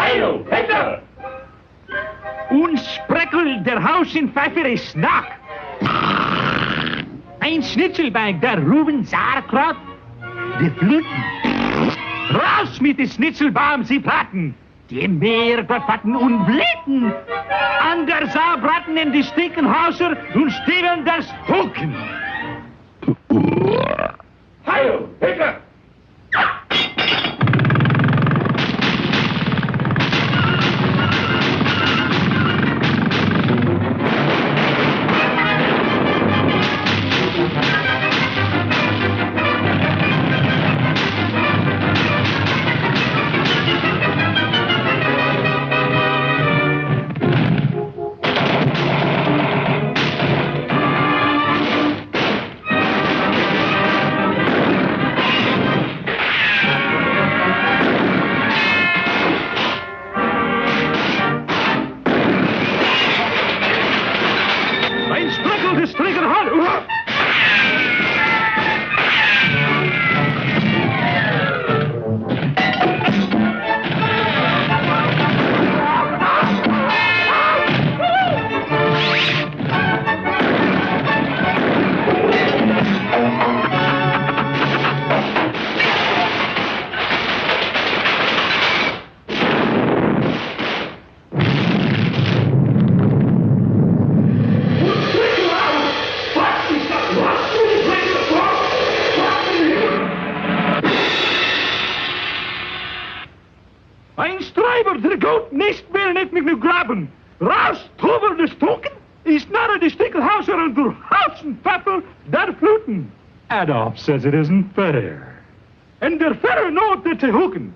Heil Hitler! Und Spreckel, der Haus in Pfeffer ist Snack. Ein Schnitzelbein, der Ruben Sauerkraut, die Fluten. Raus mit den Schnitzelbaum, sie platten. Die Meergottspatten und Blitten. An der Saubraten in die Stickenhauser und stehlen das Hucken. Heil Hitler! Raus, Tober des Token, ist nara die Stickelhauser und durch Haus und Pfeffer der Fluten. Adolf says it isn't fair. And der Ferrer not that to hooken.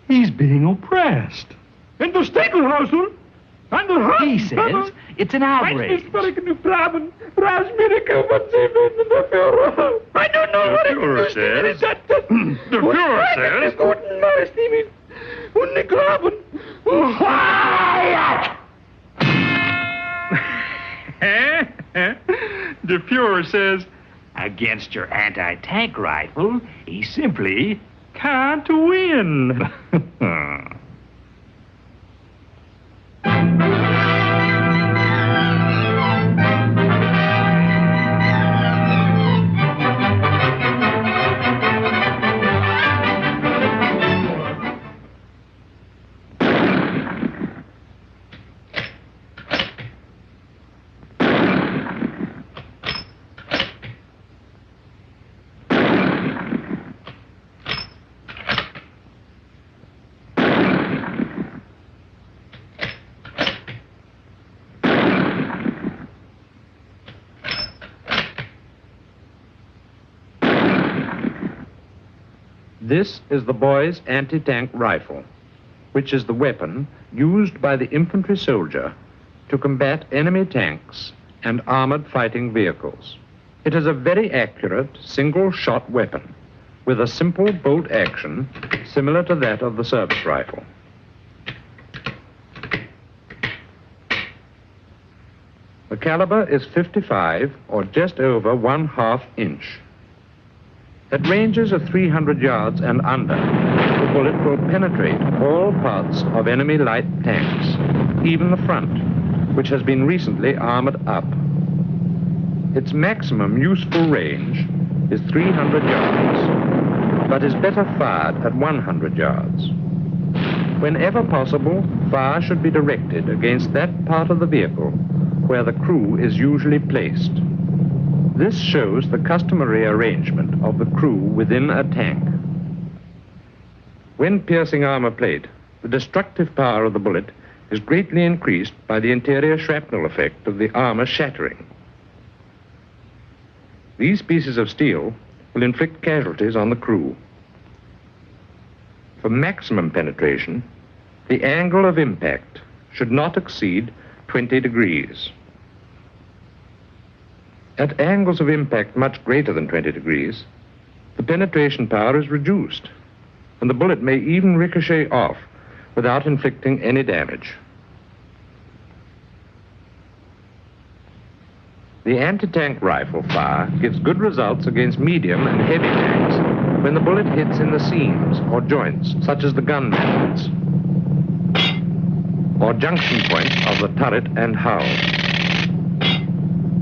He's being oppressed. And the Stickelhauser, and the Haus He und says Pfeffer. it's an outrage. I don't know what The Führer says. The Führer says. Und die Graben. The Führer says, against your anti-tank rifle, he simply can't win. This is the boy's anti-tank rifle, which is the weapon used by the infantry soldier to combat enemy tanks and armored fighting vehicles. It is a very accurate single-shot weapon with a simple bolt action similar to that of the service rifle. The caliber is 55 or just over 1/2 inch. At ranges of 300 yards and under, the bullet will penetrate all parts of enemy light tanks, even the front, which has been recently armored up. Its maximum useful range is 300 yards, but is better fired at 100 yards. Whenever possible, fire should be directed against that part of the vehicle where the crew is usually placed. This shows the customary arrangement of the crew within a tank. When piercing armor plate, the destructive power of the bullet is greatly increased by the interior shrapnel effect of the armor shattering. These pieces of steel will inflict casualties on the crew. For maximum penetration, the angle of impact should not exceed 20 degrees. At angles of impact much greater than 20 degrees, the penetration power is reduced, and the bullet may even ricochet off without inflicting any damage. The anti-tank rifle fire gives good results against medium and heavy tanks when the bullet hits in the seams or joints, such as the gun mantles. or junction points of the turret and hull.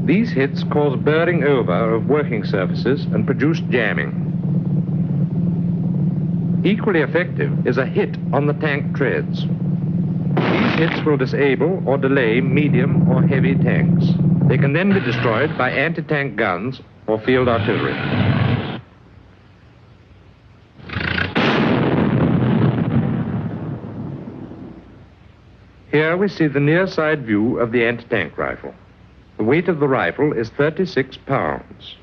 These hits cause burring over of working surfaces and produce jamming. Equally effective is a hit on the tank treads. These hits will disable or delay medium or heavy tanks. They can then be destroyed by anti-tank guns or field artillery. Here we see the near side view of the anti-tank rifle. The weight of the rifle is 36 pounds.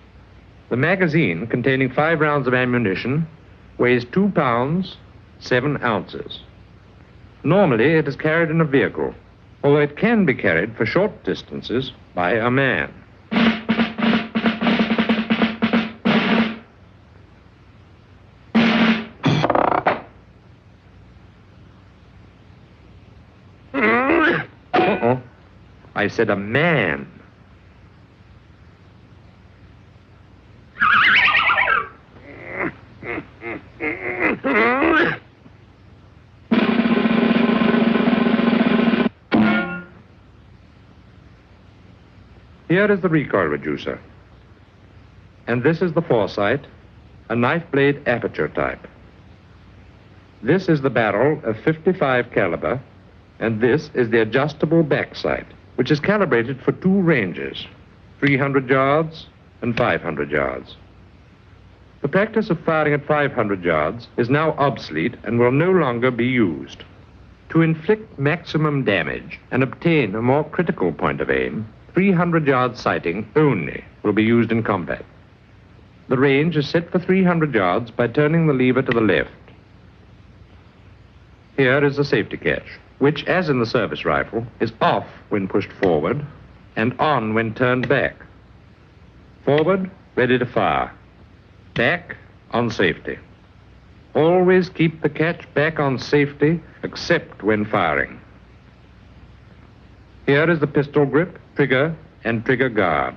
The magazine, containing 5 rounds of ammunition, weighs 2 pounds, 7 ounces. Normally, it is carried in a vehicle, although it can be carried for short distances by a man. I said a man. Here is the recoil reducer. And this is the foresight, a knife blade aperture type. This is the barrel of 55 caliber, and this is the adjustable backside, which is calibrated for 2 ranges, 300 yards and 500 yards. The practice of firing at 500 yards is now obsolete and will no longer be used. To inflict maximum damage and obtain a more critical point of aim, 300-yard sighting only will be used in combat. The range is set for 300 yards by turning the lever to the left. Here is the safety catch, which, as in the service rifle, is off when pushed forward and on when turned back. Forward, ready to fire. Back, on safety. Always keep the catch back on safety, except when firing. Here is the pistol grip, trigger, and trigger guard.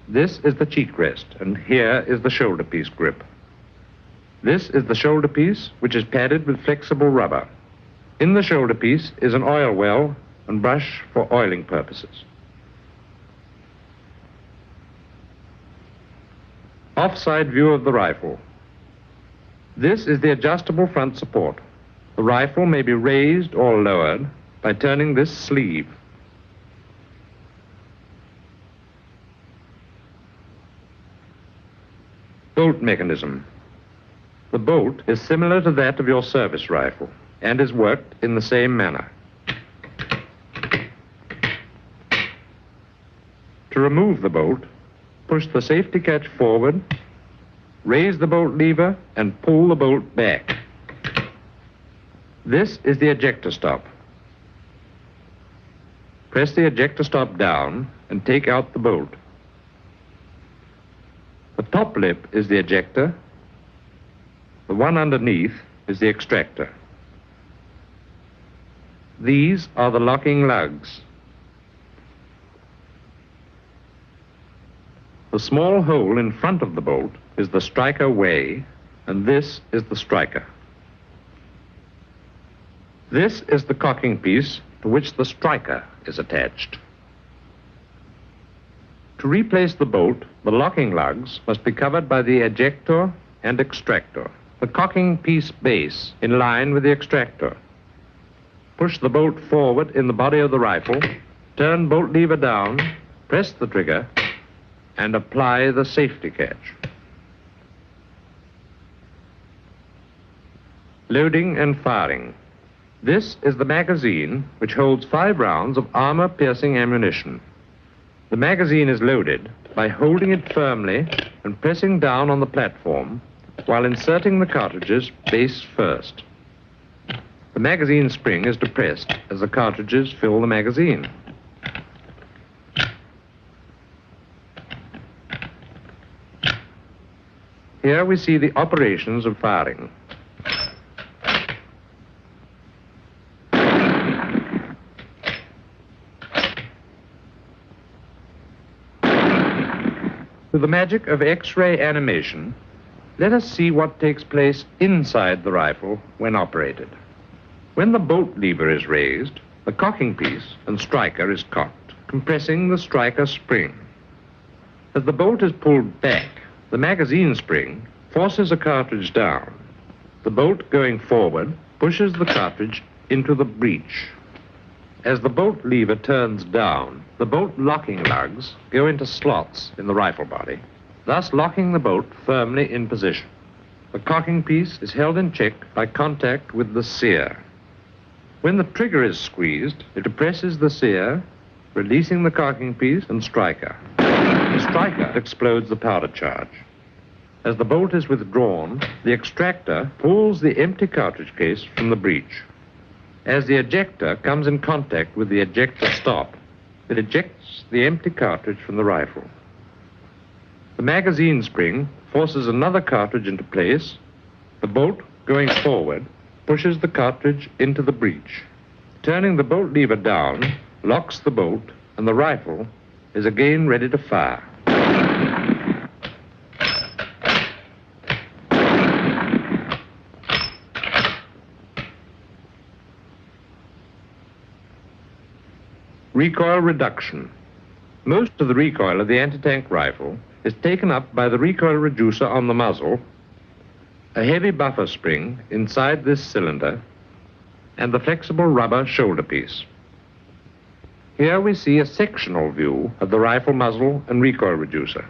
This is the cheek rest, and here is the shoulder piece grip. This is the shoulder piece, which is padded with flexible rubber. In the shoulder piece is an oil well and brush for oiling purposes. Offside view of the rifle. This is the adjustable front support. The rifle may be raised or lowered by turning this sleeve. Bolt mechanism. The bolt is similar to that of your service rifle and is worked in the same manner. To remove the bolt, push the safety catch forward, raise the bolt lever, and pull the bolt back. This is the ejector stop. Press the ejector stop down and take out the bolt. The top lip is the ejector. The one underneath is the extractor. These are the locking lugs. The small hole in front of the bolt is the striker way, and this is the striker. This is the cocking piece to which the striker is attached. To replace the bolt, the locking lugs must be covered by the ejector and extractor. The cocking piece base in line with the extractor. Push the bolt forward in the body of the rifle, turn bolt lever down, press the trigger, and apply the safety catch. Loading and firing. This is the magazine, which holds 5 rounds of armor-piercing ammunition. The magazine is loaded by holding it firmly and pressing down on the platform while inserting the cartridges base first. The magazine spring is depressed as the cartridges fill the magazine. Here we see the operations of firing. Through the magic of X-ray animation, let us see what takes place inside the rifle when operated. When the bolt lever is raised, the cocking piece and striker is cocked, compressing the striker spring. As the bolt is pulled back, the magazine spring forces a cartridge down. The bolt going forward pushes the cartridge into the breech. As the bolt lever turns down, the bolt locking lugs go into slots in the rifle body, thus locking the bolt firmly in position. The cocking piece is held in check by contact with the sear. When the trigger is squeezed, it depresses the sear, releasing the cocking piece and striker. The striker explodes the powder charge. As the bolt is withdrawn, the extractor pulls the empty cartridge case from the breech. As the ejector comes in contact with the ejector stop, it ejects the empty cartridge from the rifle. The magazine spring forces another cartridge into place. The bolt, going forward, pushes the cartridge into the breech. Turning the bolt lever down, locks the bolt, and the rifle is again ready to fire. Recoil reduction. Most of the recoil of the anti-tank rifle is taken up by the recoil reducer on the muzzle, a heavy buffer spring inside this cylinder, and the flexible rubber shoulder piece. Here we see a sectional view of the rifle muzzle and recoil reducer.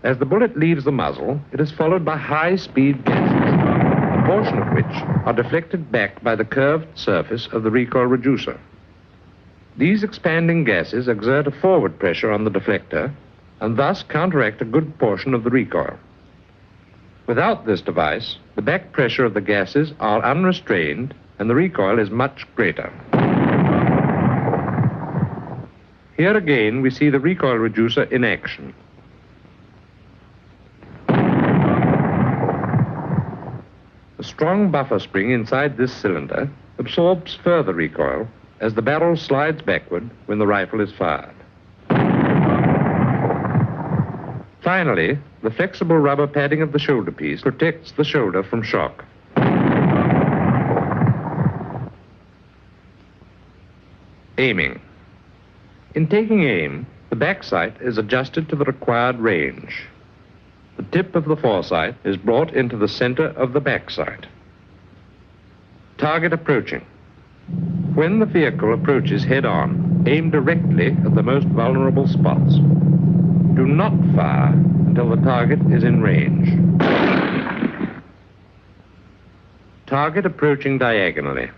As the bullet leaves the muzzle, it is followed by high-speed gases, a portion of which are deflected back by the curved surface of the recoil reducer. These expanding gases exert a forward pressure on the deflector and thus counteract a good portion of the recoil. Without this device, the back pressure of the gases are unrestrained and the recoil is much greater. Here again we see the recoil reducer in action. The strong buffer spring inside this cylinder absorbs further recoil as the barrel slides backward when the rifle is fired. Finally, the flexible rubber padding of the shoulder piece protects the shoulder from shock. Aiming. In taking aim, the back sight is adjusted to the required range. The tip of the foresight is brought into the center of the back sight. Target approaching. When the vehicle approaches head-on, aim directly at the most vulnerable spots. Do not fire until the target is in range. Target approaching diagonally.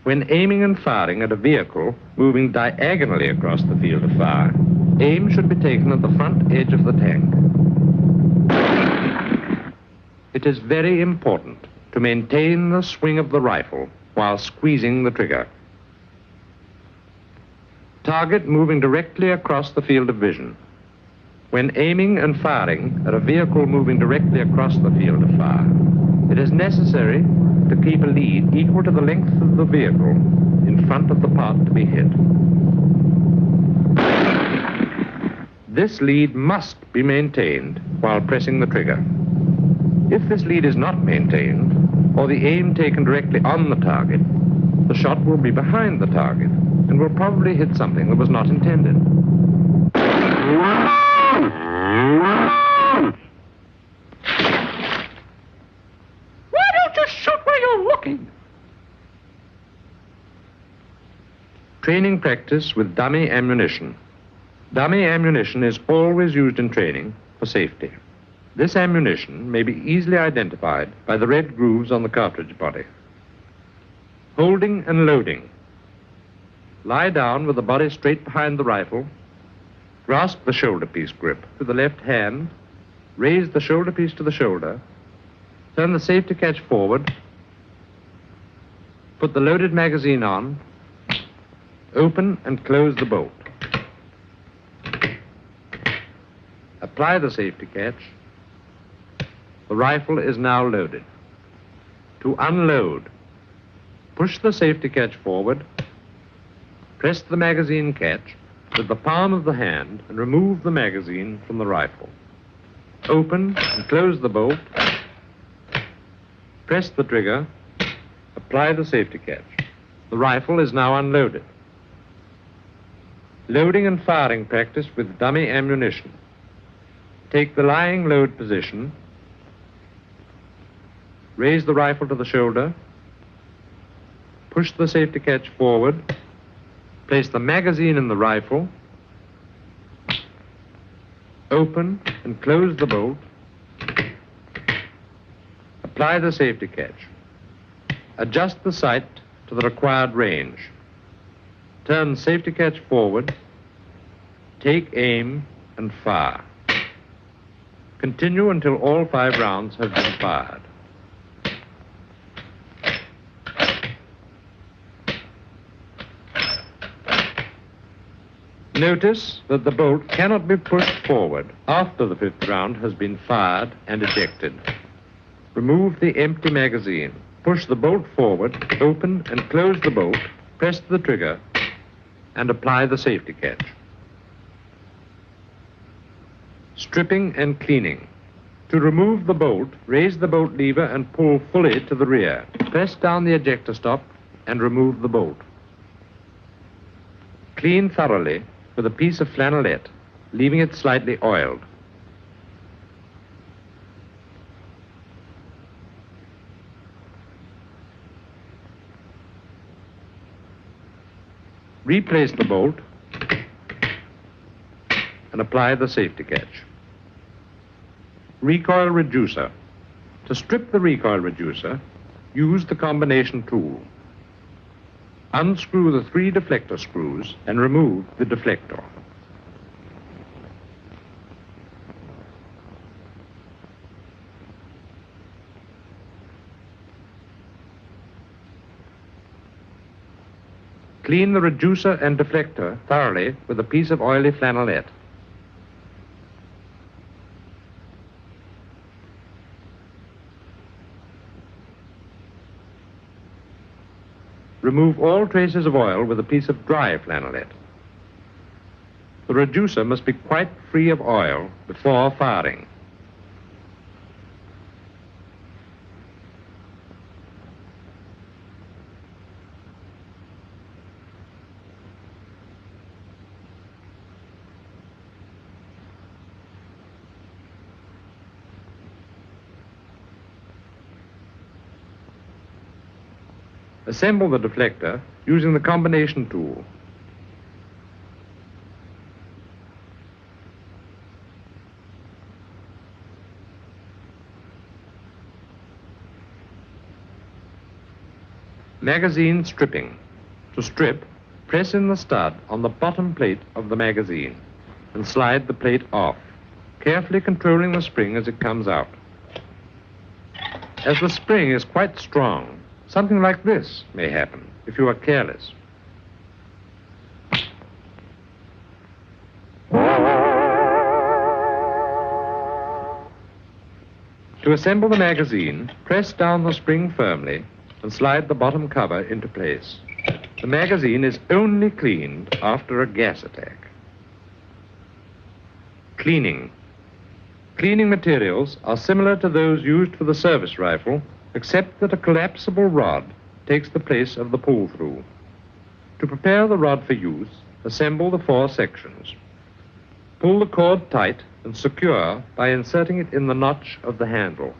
When aiming and firing at a vehicle moving diagonally across the field of fire, aim should be taken at the front edge of the tank. It is very important to maintain the swing of the rifle while squeezing the trigger. Target moving directly across the field of vision. When aiming and firing at a vehicle moving directly across the field of fire, it is necessary to keep a lead equal to the length of the vehicle in front of the part to be hit. This lead must be maintained while pressing the trigger. If this lead is not maintained, or the aim taken directly on the target, the shot will be behind the target and will probably hit something that was not intended. Why don't you shoot where you're looking? Training practice with dummy ammunition. Dummy ammunition is always used in training for safety. This ammunition may be easily identified by the red grooves on the cartridge body. Holding and loading. Lie down with the body straight behind the rifle. Grasp the shoulder piece grip with the left hand. Raise the shoulder piece to the shoulder. Turn the safety catch forward. Put the loaded magazine on. Open and close the bolt. Apply the safety catch. The rifle is now loaded. To unload, push the safety catch forward, press the magazine catch with the palm of the hand and remove the magazine from the rifle. Open and close the bolt, press the trigger, Apply the safety catch. The rifle is now unloaded. Loading and firing practice with dummy ammunition. Take the lying load position. Raise the rifle to the shoulder. Push the safety catch forward. Place the magazine in the rifle. Open and close the bolt. Apply the safety catch. Adjust the sight to the required range. Turn safety catch forward. Take aim and fire. Continue until all 5 rounds have been fired. Notice that the bolt cannot be pushed forward after the 5th round has been fired and ejected. Remove the empty magazine. Push the bolt forward, open and close the bolt, press the trigger, and apply the safety catch. Stripping and cleaning. To remove the bolt, raise the bolt lever and pull fully to the rear. Press down the ejector stop and remove the bolt. Clean thoroughly with a piece of flannelette, leaving it slightly oiled. Replace the bolt and apply the safety catch. Recoil reducer. To strip the recoil reducer, use the combination tool. Unscrew the 3 deflector screws and remove the deflector. Clean the reducer and deflector thoroughly with a piece of oily flannelette. Remove all traces of oil with a piece of dry flannelette. The reducer must be quite free of oil before firing. Assemble the deflector using the combination tool. Magazine stripping. To strip, press in the stud on the bottom plate of the magazine and slide the plate off, carefully controlling the spring as it comes out. As the spring is quite strong, something like this may happen if you are careless. To assemble the magazine, press down the spring firmly and slide the bottom cover into place. The magazine is only cleaned after a gas attack. Cleaning. Cleaning materials are similar to those used for the service rifle, except that a collapsible rod takes the place of the pull-through. To prepare the rod for use, assemble the 4 sections. Pull the cord tight and secure by inserting it in the notch of the handle.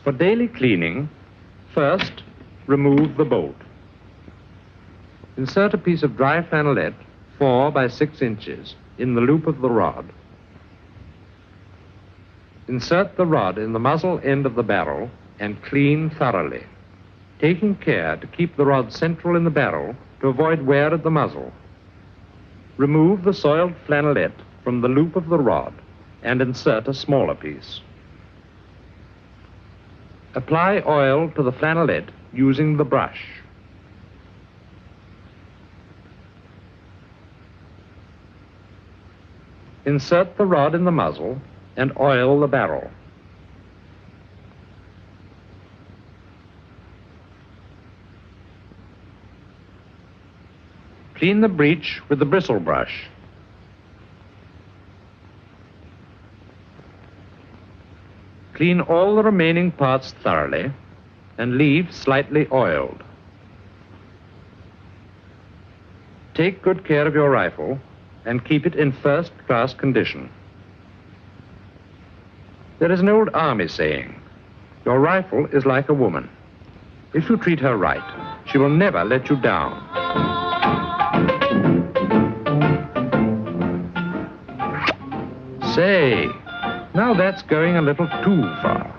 For daily cleaning, first, remove the bolt. Insert a piece of dry flannelette, 4 by 6 inches, in the loop of the rod. Insert the rod in the muzzle end of the barrel and clean thoroughly, taking care to keep the rod central in the barrel to avoid wear at the muzzle. Remove the soiled flannelette from the loop of the rod and insert a smaller piece. Apply oil to the flannelette using the brush. Insert the rod in the muzzle and oil the barrel. Clean the breech with the bristle brush. Clean all the remaining parts thoroughly and leave slightly oiled. Take good care of your rifle and keep it in first-class condition. There is an old army saying, your rifle is like a woman. If you treat her right, she will never let you down. Say, now that's going a little too far.